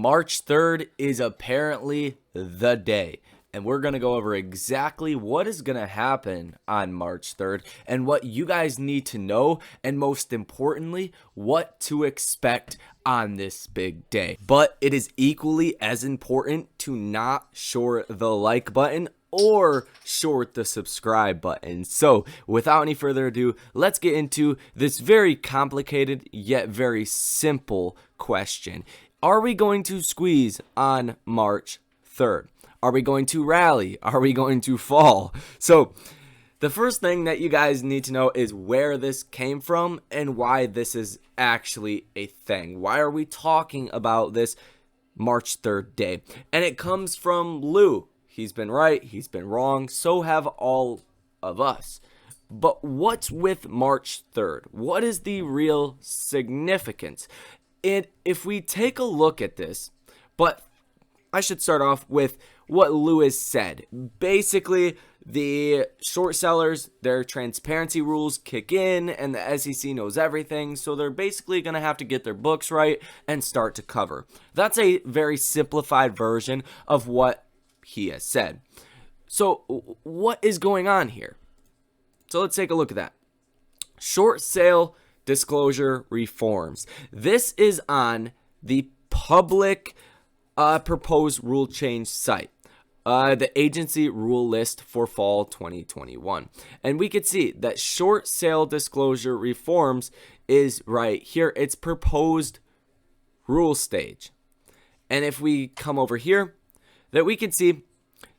March 3rd is apparently the day, and we're going to go over exactly what is going to happen on March 3rd and what you guys need to know, and most importantly, what to expect on this big day. But it is equally as important to not short the like button or short the subscribe button. So without any further ado, let's get into this very complicated yet very simple question. Are we going to squeeze on March 3rd? Are we going to rally? Are we going to fall? So the first thing that you guys need to know is where this came from and why this is actually a thing. Why are we talking about this March 3rd day? And it comes from Lou. He's been right, he's been wrong, so have all of us. But what's with March 3rd? What is the real significance? And if we take a look at this, but I should start off with what Lewis said. Basically, the short sellers, their transparency rules kick in and the SEC knows everything, so they're basically going to have to get their books right and start to cover. That's a very simplified version of what he has said. So what is going on here? So let's take a look at that. Short sale disclosure reforms. This is on the public proposed rule change site, the agency rule list for fall 2021. And we could see that short sale disclosure reforms is right here. It's proposed rule stage. And if we come over here, that we can see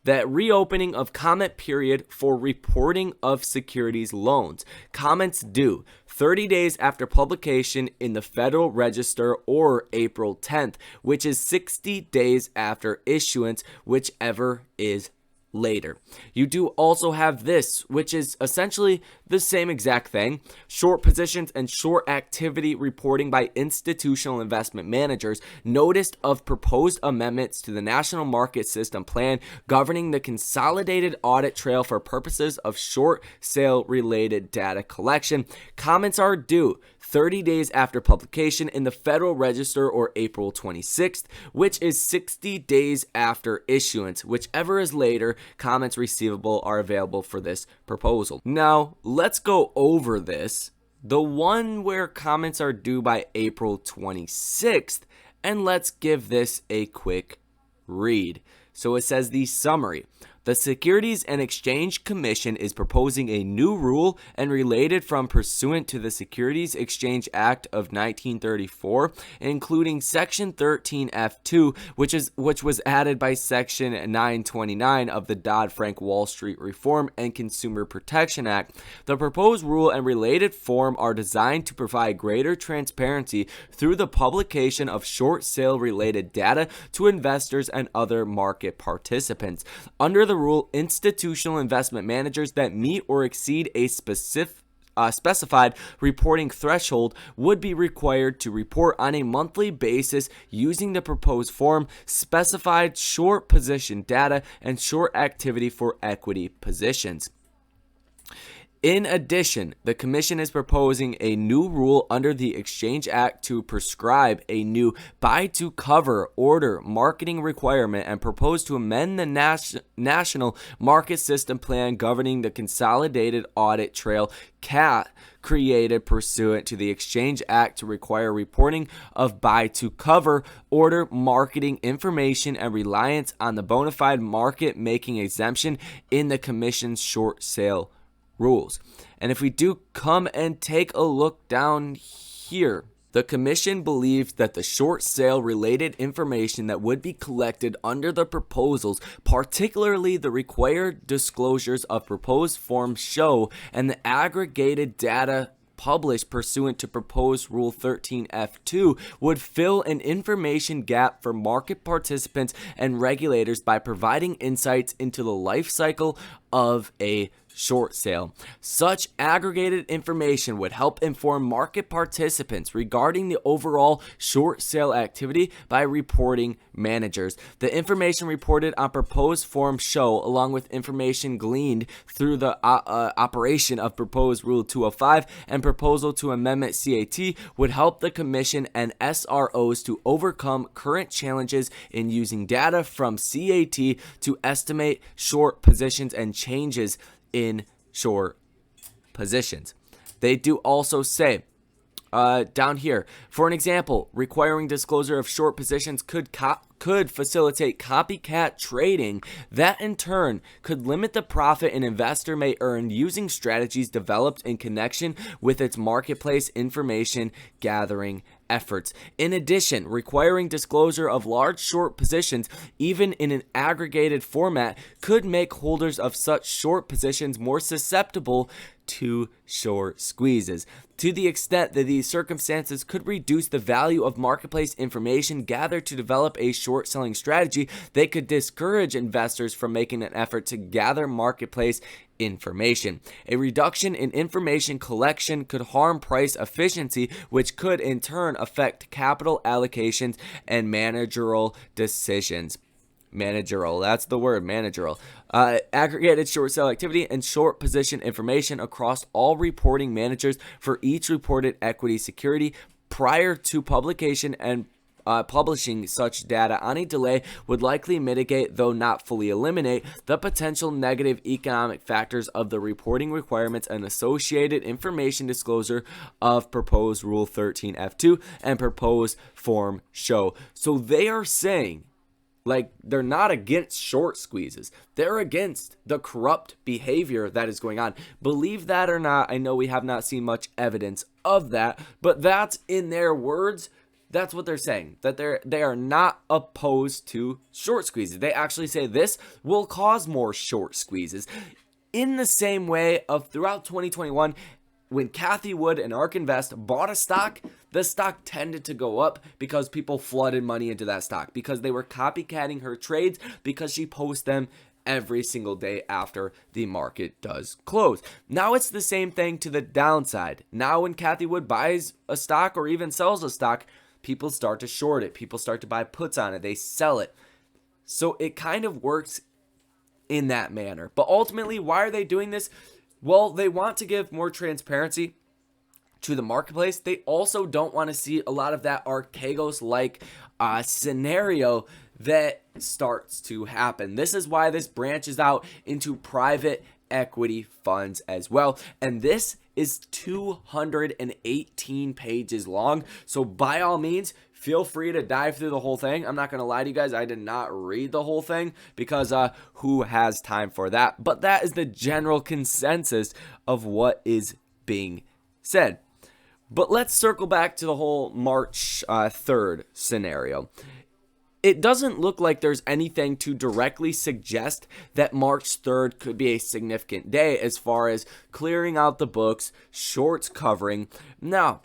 that reopening of comment period for reporting of securities loans. Comments due 30 days after publication in the Federal Register or April 10th, which is 60 days after issuance, whichever is later. You do also have this, which is essentially the same exact thing. Short positions and short activity reporting by institutional investment managers. Notice of proposed amendments to the National Market System Plan governing the consolidated audit trail for purposes of short sale related data collection. Comments are due 30 days after publication in the Federal Register or April 26th, which is 60 days after issuance. Whichever is later, comments receivable are available for this proposal. Now, let's go over this. The one where comments are due by April 26th, and let's give this a quick read. So it says the summary. The Securities and Exchange Commission is proposing a new rule and related from pursuant to the Securities Exchange Act of 1934, including Section 13F2, which was added by Section 929 of the Dodd-Frank Wall Street Reform and Consumer Protection Act. The proposed rule and related form are designed to provide greater transparency through the publication of short sale related data to investors and other market participants. Under the rule, institutional investment managers that meet or exceed a specified reporting threshold would be required to report on a monthly basis using the proposed form specified short position data and short activity for equity positions. In addition, the Commission is proposing a new rule under the Exchange Act to prescribe a new buy-to-cover order marketing requirement and propose to amend the National Market System Plan governing the Consolidated Audit Trail (CAT) created pursuant to the Exchange Act to require reporting of buy-to-cover order marketing information and reliance on the bona fide market-making exemption in the Commission's short sale rules. And if we do come and take a look down here, the Commission believes that the short sale related information that would be collected under the proposals, particularly the required disclosures of proposed forms show and the aggregated data published pursuant to proposed Rule 13F2 would fill an information gap for market participants and regulators by providing insights into the life cycle of a short sale. Such aggregated information would help inform market participants regarding the overall short sale activity by reporting managers. The information reported on proposed form show, along with information gleaned through the operation of proposed Rule 205 and proposal to amendment CAT, would help the Commission and SROs to overcome current challenges in using data from CAT to estimate short positions and changes in short positions. They do also say down here, for an example, requiring disclosure of short positions could facilitate copycat trading that in turn could limit the profit an investor may earn using strategies developed in connection with its marketplace information gathering efforts. In addition, requiring disclosure of large short positions, even in an aggregated format, could make holders of such short positions more susceptible to short squeezes. To the extent that these circumstances could reduce the value of marketplace information gathered to develop a short selling strategy, they could discourage investors from making an effort to gather marketplace information. A reduction in information collection could harm price efficiency, which could in turn affect capital allocations and managerial decisions. That's the word, managerial. Aggregated short sale activity and short position information across all reporting managers for each reported equity security prior to publication and publishing such data on a delay would likely mitigate, though not fully eliminate, the potential negative economic factors of the reporting requirements and associated information disclosure of proposed Rule 13F2 and proposed form show. So they are saying, like, they're not against short squeezes. They're against the corrupt behavior that is going on. Believe that or not, I know we have not seen much evidence of that, but that's in their words. That's what they're saying, that they are not opposed to short squeezes. They actually say this will cause more short squeezes. In the same way of throughout 2021, when Cathie Wood and ARK Invest bought a stock, the stock tended to go up because people flooded money into that stock, because they were copycatting her trades, because she posts them every single day after the market does close. Now it's the same thing to the downside. Now when Cathie Wood buys a stock or even sells a stock, people start to short it. People start to buy puts on it. They sell it. So it kind of works in that manner. But ultimately, why are they doing this? Well, they want to give more transparency to the marketplace. They also don't want to see a lot of that Archegos-like scenario that starts to happen. This is why this branches out into private equity funds as well. And this is 218 pages long. So by all means, feel free to dive through the whole thing. I'm not going to lie to you guys. I did not read the whole thing because who has time for that? But that is the general consensus of what is being said. But let's circle back to the whole March 3rd scenario. It doesn't look like there's anything to directly suggest that March 3rd could be a significant day as far as clearing out the books, shorts covering. Now,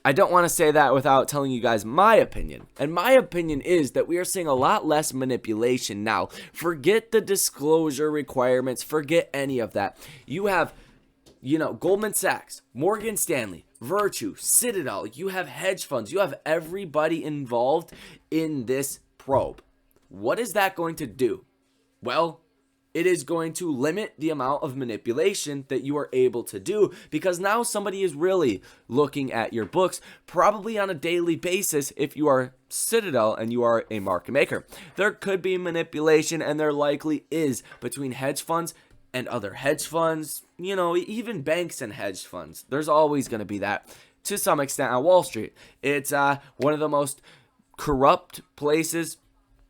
I don't want to say that without telling you guys my opinion. And my opinion is that we are seeing a lot less manipulation now. Forget the disclosure requirements. Forget any of that. You have, Goldman Sachs, Morgan Stanley, Virtue, Citadel. You have hedge funds. You have everybody involved in this probe. What is that going to do? Well, it is going to limit the amount of manipulation that you are able to do, because now somebody is really looking at your books probably on a daily basis if you are Citadel and you are a market maker. There could be manipulation, and there likely is, between hedge funds and other hedge funds, even banks and hedge funds. There's always going to be that to some extent on Wall Street. It's one of the most corrupt places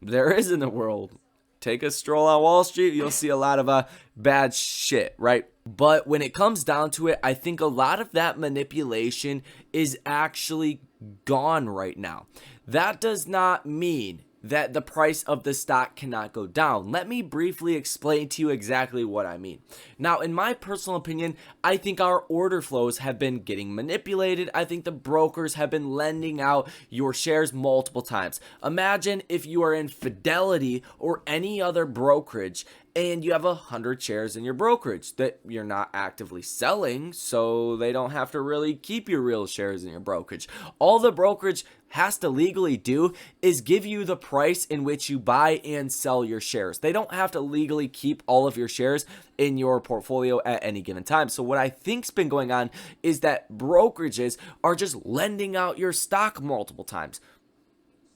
there is in the world. Take a stroll on Wall Street, you'll see a lot of bad shit, right? But when it comes down to it, I think a lot of that manipulation is actually gone right now. That does not mean that the price of the stock cannot go down. Let me briefly explain to you exactly what I mean. Now, in my personal opinion, I think our order flows have been getting manipulated. I think the brokers have been lending out your shares multiple times. Imagine if you are in Fidelity or any other brokerage and you have 100 shares in your brokerage that you're not actively selling, so they don't have to really keep your real shares in your brokerage. All the brokerage has to legally do is give you the price in which you buy and sell your shares. They don't have to legally keep all of your shares in your portfolio at any given time. So what I think's been going on is that brokerages are just lending out your stock multiple times.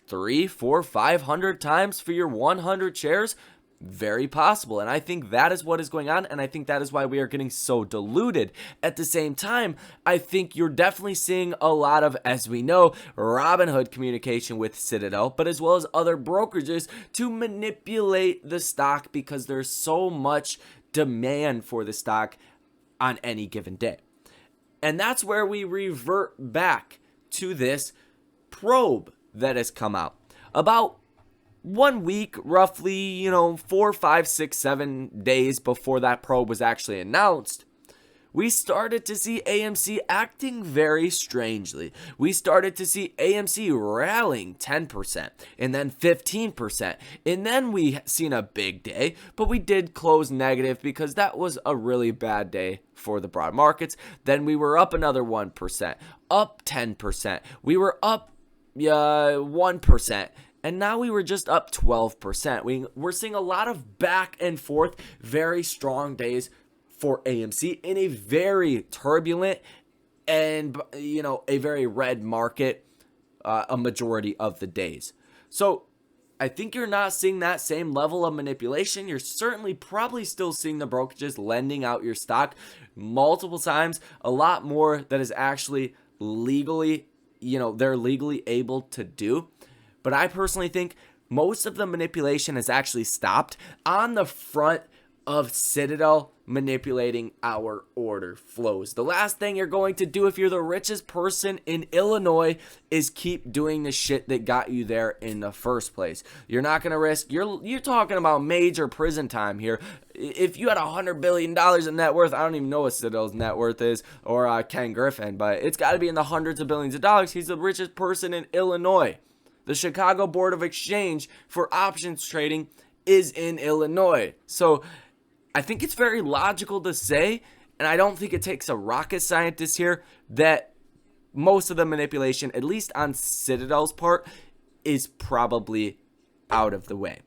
3, 4, 500 times for your 100 shares. Very possible, and I think that is what is going on, and I think that is why we are getting so diluted. At the same time, I think you're definitely seeing a lot of, as we know, Robinhood communication with Citadel, but as well as other brokerages to manipulate the stock because there's so much demand for the stock on any given day. And that's where we revert back to this probe that has come out. About 1 week, roughly, 4, 5, 6, 7 days before that probe was actually announced, we started to see AMC acting very strangely. We started to see AMC rallying 10% and then 15%. And then we seen a big day, but we did close negative because that was a really bad day for the broad markets. Then we were up another 1%, up 10%. We were up 1%. And now we were just up 12%. We're seeing a lot of back and forth, very strong days for AMC in a very turbulent and, a very red market a majority of the days. So I think you're not seeing that same level of manipulation. You're certainly probably still seeing the brokerages lending out your stock multiple times, a lot more that is actually legally, they're legally able to do. But I personally think most of the manipulation has actually stopped on the front of Citadel manipulating our order flows. The last thing you're going to do if you're the richest person in Illinois is keep doing the shit that got you there in the first place. You're not going to risk, you're talking about major prison time here. If you had $100 billion in net worth, I don't even know what Citadel's net worth is, or Ken Griffin, but it's got to be in the hundreds of billions of dollars. He's the richest person in Illinois. The Chicago Board of Exchange for options trading is in Illinois. So I think it's very logical to say, and I don't think it takes a rocket scientist here, that most of the manipulation, at least on Citadel's part, is probably out of the way.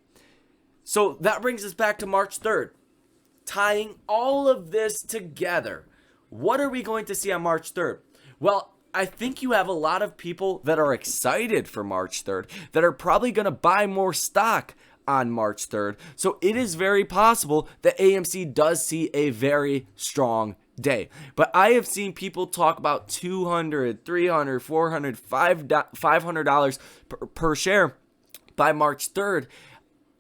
So that brings us back to March 3rd. Tying all of this together, what are we going to see on March 3rd? Well, I think you have a lot of people that are excited for March 3rd that are probably going to buy more stock on March 3rd. So it is very possible that AMC does see a very strong day. But I have seen people talk about $200, $300, $400, $500 per share by March 3rd.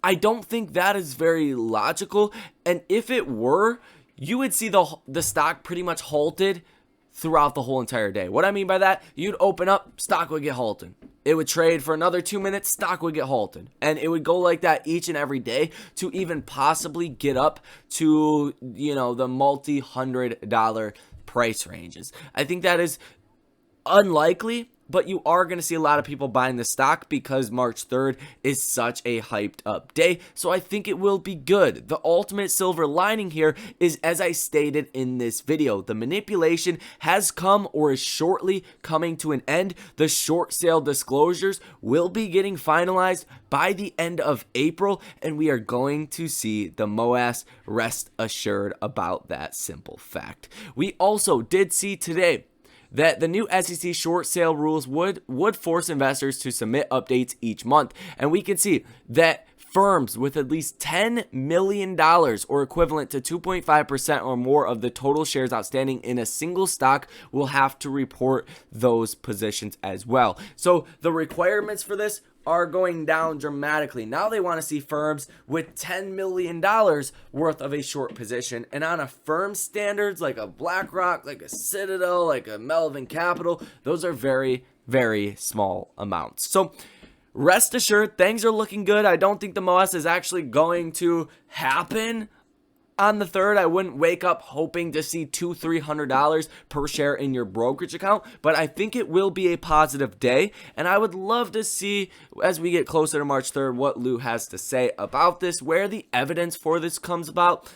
I don't think that is very logical. And if it were, you would see the stock pretty much halted throughout the whole entire day. What I mean by that, you'd open up, stock would get halted. It would trade for another 2 minutes, stock would get halted. And it would go like that each and every day to even possibly get up to, the multi-$100 price ranges. I think that is unlikely, but you are going to see a lot of people buying the stock because March 3rd is such a hyped up day. So I think it will be good. The ultimate silver lining here is, as I stated in this video, the manipulation has come or is shortly coming to an end. The short sale disclosures will be getting finalized by the end of April, and we are going to see the Moass rest assured about that simple fact. We also did see today that the new SEC short sale rules would force investors to submit updates each month. And we can see that firms with at least $10 million or equivalent to 2.5% or more of the total shares outstanding in a single stock will have to report those positions as well. So the requirements for this are going down dramatically. Now they want to see firms with $10 million worth of a short position. And on a firm standards like a BlackRock, like a Citadel, like a Melvin Capital, those are very, very small amounts. So rest assured, things are looking good. I don't think the Moass is actually going to happen on the 3rd, I wouldn't wake up hoping to see $200-300 per share in your brokerage account, but I think it will be a positive day, and I would love to see, as we get closer to March 3rd, what Lou has to say about this, where the evidence for this comes about.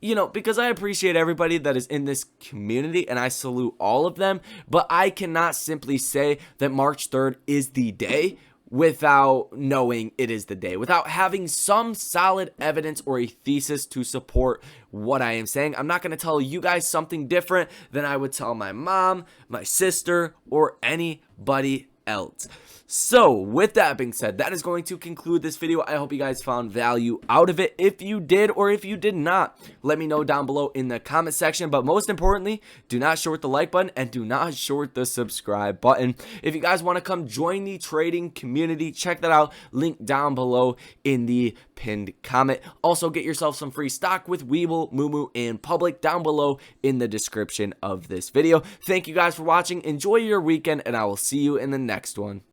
Because I appreciate everybody that is in this community, and I salute all of them, but I cannot simply say that March 3rd is the day without knowing it is the day, without having some solid evidence or a thesis to support what I am saying. I'm not going to tell you guys something different than I would tell my mom, my sister, or anybody else. So with that being said, that is going to conclude this video. I hope you guys found value out of it. If you did, or if you did not, let me know down below in the comment section. But most importantly, do not short the like button and do not short the subscribe button. If you guys want to come join the trading community, check that out. Link down below in the pinned comment. Also, get yourself some free stock with Weeble, Moo, and Public down below in the description of this video. Thank you guys for watching. Enjoy your weekend, and I will see you in the next one.